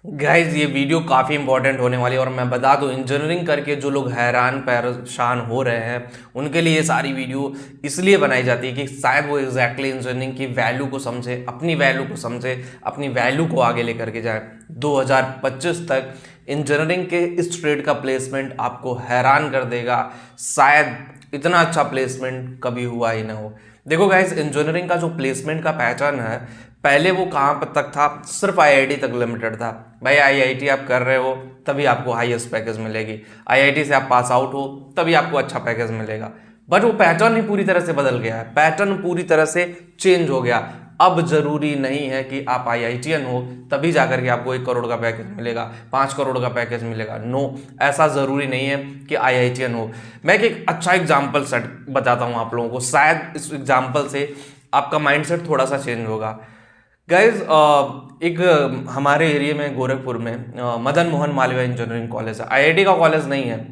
Guys ये video काफ़ी important होने वाली है और मैं बता दूं इंजीनियरिंग करके जो लोग हैरान परेशान हो रहे हैं उनके लिए ये सारी वीडियो इसलिए बनाई जाती है कि शायद वो एग्जैक्टली इंजीनियरिंग की वैल्यू को समझे, अपनी वैल्यू को समझे, अपनी वैल्यू को आगे लेकर के जाए। 2025 तक इंजीनियरिंग के इस ट्रेड का प्लेसमेंट आपको हैरान कर देगा। शायद इतना अच्छा प्लेसमेंट कभी हुआ ही ना हो। देखो गाइज, इंजीनियरिंग का जो प्लेसमेंट का पैटर्न है, पहले वो कहाँ पर तक था, सिर्फ आईआईटी तक लिमिटेड था। भाई आईआईटी आप कर रहे हो तभी आपको हाईएस्ट पैकेज मिलेगी, आईआईटी से आप पास आउट हो तभी आपको अच्छा पैकेज मिलेगा। बट वो पैटर्न ही पूरी तरह से बदल गया है, पैटर्न पूरी तरह से चेंज हो गया। अब जरूरी नहीं है कि आप आईआईटीएन हो तभी जाकर के आपको 1 करोड़ का पैकेज मिलेगा, 5 करोड़ का पैकेज मिलेगा। नो, ऐसा जरूरी नहीं है कि आईआईटीएन हो। मैं एक अच्छा एग्जाम्पल सेट बताता हूँ आप लोगों को, शायद इस एग्जाम्पल से आपका माइंडसेट थोड़ा सा चेंज होगा। गाइज, एक हमारे एरिया में गोरखपुर में मदन मोहन मालवीय इंजीनियरिंग कॉलेज है, आईआईटी का कॉलेज नहीं है।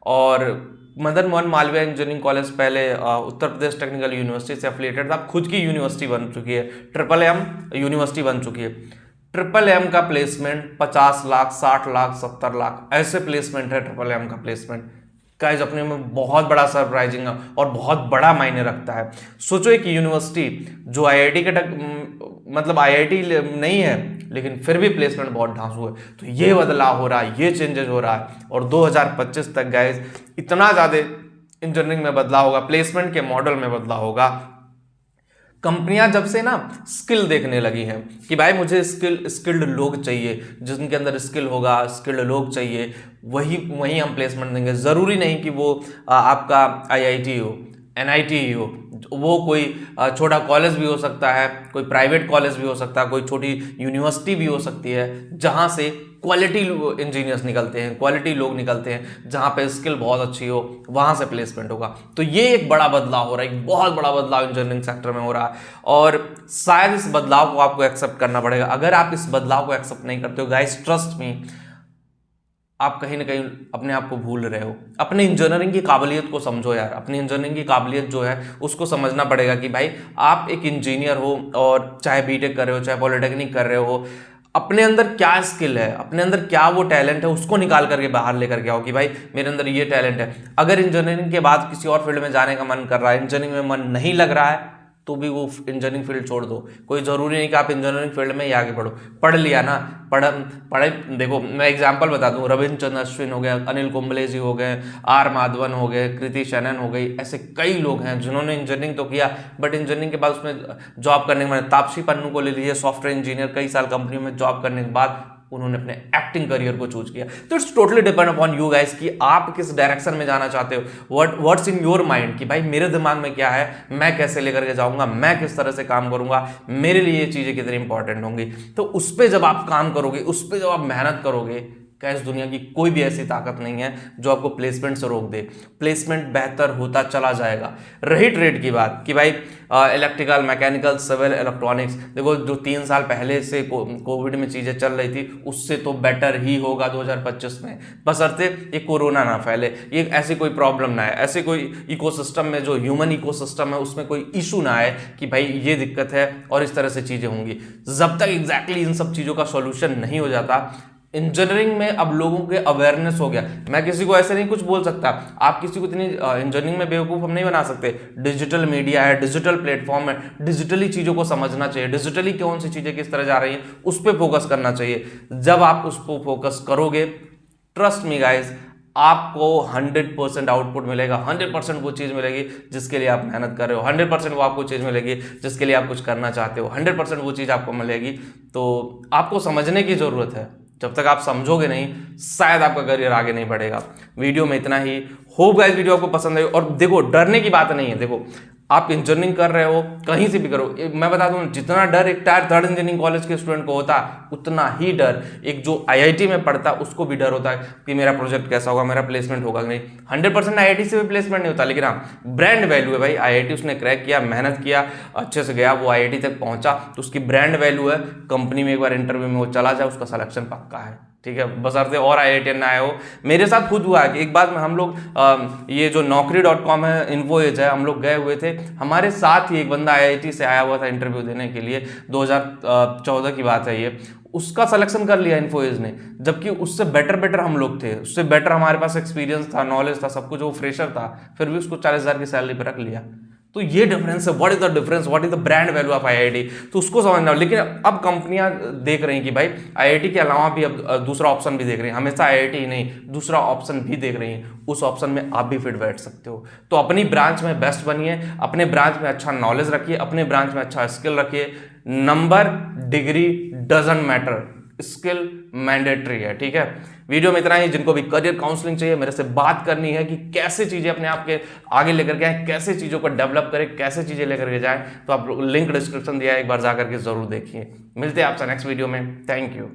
और मदन मोहन मालवीय इंजीनियरिंग कॉलेज पहले उत्तर प्रदेश टेक्निकल यूनिवर्सिटी से एफिलिएटेड था, खुद की यूनिवर्सिटी बन चुकी है, ट्रिपल एम यूनिवर्सिटी बन चुकी है। ट्रिपल एम का प्लेसमेंट 50 लाख, 60 लाख, 70 लाख ऐसे प्लेसमेंट है ट्रिपल एम का प्लेसमेंट। गाइस, अपने में बहुत बड़ा सरप्राइजिंग है और बहुत बड़ा मायने रखता है। सोचो एक यूनिवर्सिटी जो आईआईटी के मतलब आईआईटी नहीं है लेकिन फिर भी प्लेसमेंट बहुत ढांसू है। तो ये बदलाव हो रहा है, ये चेंजेस हो रहा है और 2025 तक गाइस इतना ज़्यादा इंजीनियरिंग में बदलाव होगा, प्लेसमेंट के मॉडल में बदलाव होगा। कंपनियां जब से ना स्किल देखने लगी हैं कि भाई मुझे स्किल्ड लोग चाहिए, जिनके अंदर स्किल होगा, स्किल्ड लोग चाहिए, वही हम प्लेसमेंट देंगे। ज़रूरी नहीं कि वो आपका आईआईटी हो, एनआईटी ही हो, वो कोई छोटा कॉलेज भी हो सकता है, कोई प्राइवेट कॉलेज भी हो सकता है, कोई छोटी यूनिवर्सिटी भी हो सकती है जहाँ से क्वालिटी इंजीनियर्स निकलते हैं, क्वालिटी लोग निकलते हैं, जहाँ पे स्किल बहुत अच्छी हो वहाँ से प्लेसमेंट होगा। तो ये एक बड़ा बदलाव हो रहा है, एक बहुत बड़ा बदलाव इंजीनियरिंग सेक्टर में हो रहा है और शायद इस बदलाव को आपको एक्सेप्ट करना पड़ेगा। अगर आप इस बदलाव को एक्सेप्ट नहीं करते हो गाइस, ट्रस्ट मी, आप कहीं ना कहीं अपने आप को भूल रहे हो। अपने इंजीनियरिंग की काबिलियत को समझो यार, अपनी इंजीनियरिंग की काबिलियत जो है उसको समझना पड़ेगा कि भाई आप एक इंजीनियर हो और चाहे बीटेक कर रहे हो, चाहे पॉलिटेक्निक कर रहे हो, अपने अंदर क्या स्किल है, अपने अंदर क्या वो टैलेंट है, उसको निकाल करके बाहर लेकर के आओ कि भाई मेरे अंदर ये टैलेंट है। अगर इंजीनियरिंग के बाद किसी और फील्ड में जाने का मन कर रहा है, इंजीनियरिंग में मन नहीं लग रहा है, तो भी वो इंजीनियरिंग फील्ड छोड़ दो। कोई ज़रूरी नहीं कि आप इंजीनियरिंग फील्ड में ही आगे बढ़ो। पढ़ लिया ना, पढ़े। देखो मैं एग्जांपल बता दूं, रविंद्र चंद्र अश्विन हो गए, अनिल कुंबले जी हो गए, आर माधवन हो गए, कृति शनन हो गई, ऐसे कई लोग हैं जिन्होंने इंजीनियरिंग तो किया बट इंजीनियरिंग के बाद उसमें जॉब करने के बाद, तापसी पन्नू को ले लीजिए, सॉफ्टवेयर इंजीनियर, कई साल कंपनी में जॉब करने के बाद उन्होंने अपने एक्टिंग करियर को चूज किया। तो it's totally depend upon you guys कि आप किस डायरेक्शन में जाना चाहते हो, व्हाट्स इन योर माइंड कि भाई मेरे दिमाग में क्या है, मैं कैसे लेकर के जाऊंगा, मैं किस तरह से काम करूंगा, मेरे लिए ये चीजें कितनी इंपॉर्टेंट होंगी। तो उस पर जब आप काम करोगे, उस पर जब आप मेहनत करोगे, कैश दुनिया की कोई भी ऐसी ताकत नहीं है जो आपको प्लेसमेंट से रोक दे। प्लेसमेंट बेहतर होता चला जाएगा। रही ट्रेड की बात कि भाई इलेक्ट्रिकल, मैकेनिकल, सिविल, इलेक्ट्रॉनिक्स, देखो जो 3 साल पहले से कोविड में चीज़ें चल रही थी उससे तो बेटर ही होगा 2025 में, बशर्ते ये कोरोना ना फैले, ये ऐसी कोई प्रॉब्लम ना आए, ऐसे कोई इकोसिस्टम में, जो ह्यूमन इकोसिस्टम है उसमें कोई इशू ना आए कि भाई ये दिक्कत है और इस तरह से चीज़ें होंगी। जब तक एग्जैक्टली इन सब चीज़ों का सॉल्यूशन नहीं हो जाता, इंजीनियरिंग में अब लोगों के अवेयरनेस हो गया। मैं किसी को ऐसे नहीं कुछ बोल सकता, आप किसी को इतनी इंजीनियरिंग में बेवकूफ़ हम नहीं बना सकते। डिजिटल मीडिया है, डिजिटल प्लेटफॉर्म है, डिजिटली चीज़ों को समझना चाहिए, डिजिटली कौन सी चीज़ें किस तरह जा रही हैं उस पर फोकस करना चाहिए। जब आप उस पर फोकस करोगे, ट्रस्ट मी गाइज, आपको 100% आउटपुट मिलेगा, 100% वो चीज़ मिलेगी जिसके लिए आप मेहनत कर रहे हो, 100% वो आपको चीज़ मिलेगी जिसके लिए आप कुछ करना चाहते हो, 100% वो चीज़ आपको मिलेगी। तो आपको समझने की ज़रूरत है, जब तक आप समझोगे नहीं शायद आपका करियर आगे नहीं बढ़ेगा। वीडियो में इतना ही। होप गाइस वीडियो आपको पसंद आई। और देखो, डरने की बात नहीं है। देखो, आप इंजीनियरिंग कर रहे हो, कहीं से भी करो, मैं बता दूं, जितना डर एक टायर 3rd इंजीनियरिंग कॉलेज के स्टूडेंट को होता उतना ही डर एक जो आईआईटी में पढ़ता उसको भी डर होता है कि मेरा प्रोजेक्ट कैसा होगा, मेरा प्लेसमेंट होगा कि नहीं। 100% आईआईटी से भी प्लेसमेंट नहीं होता, लेकिन हाँ ब्रांड वैल्यू है भाई। आईआईटी उसने क्रैक किया, मेहनत किया, अच्छे से गया, वो आईआईटी तक पहुंचा, तो उसकी ब्रांड वैल्यू है। कंपनी में एक बार इंटरव्यू में वो चला जाए, उसका सिलेक्शन पक्का है। ठीक है, बशर्ते और IITian ना आए हो। मेरे साथ खुद हुआ है कि एक बार में हम लोग ये जो naukri.com है, इन्फो एज है, हम लोग गए हुए थे, हमारे साथ ही एक बंदा IIT से आया हुआ था इंटरव्यू देने के लिए, 2014 की बात है ये, उसका सिलेक्शन कर लिया इन्फो एज ने, जबकि उससे बेटर हम लोग थे, उससे बेटर हमारे पास एक्सपीरियंस था, नॉलेज था, सब कुछ, वो फ्रेशर था, फिर भी उसको 40,000 की सैलरी पर रख लिया। तो ये डिफरेंस है, what is the difference, what is the brand value of IIT, तो उसको समझना। लेकिन अब कंपनियां देख रही हैं कि भाई IIT के अलावा भी अब दूसरा ऑप्शन भी देख रही हैं, हमेशा IIT ही नहीं, दूसरा ऑप्शन भी देख रही हैं, उस ऑप्शन में आप भी फिट बैठ सकते हो। तो अपनी ब्रांच में बेस्ट बनिए, अपने ब्रांच में अच्छा नॉलेज रखिए, अपने ब्रांच में अच्छा स्किल रखिए। Number, degree doesn't matter, skill mandatory है, ठीक है। वीडियो में इतना ही। जिनको भी करियर काउंसलिंग चाहिए, मेरे से बात करनी है कि कैसे चीजें अपने आप के आगे लेकर के आए, कैसे चीजों को डेवलप करें, कैसे चीजें लेकर के जाए, तो आप लिंक डिस्क्रिप्शन दिया है, एक बार जाकर के जरूर देखिए। मिलते हैं आपसे नेक्स्ट वीडियो में। Thank you.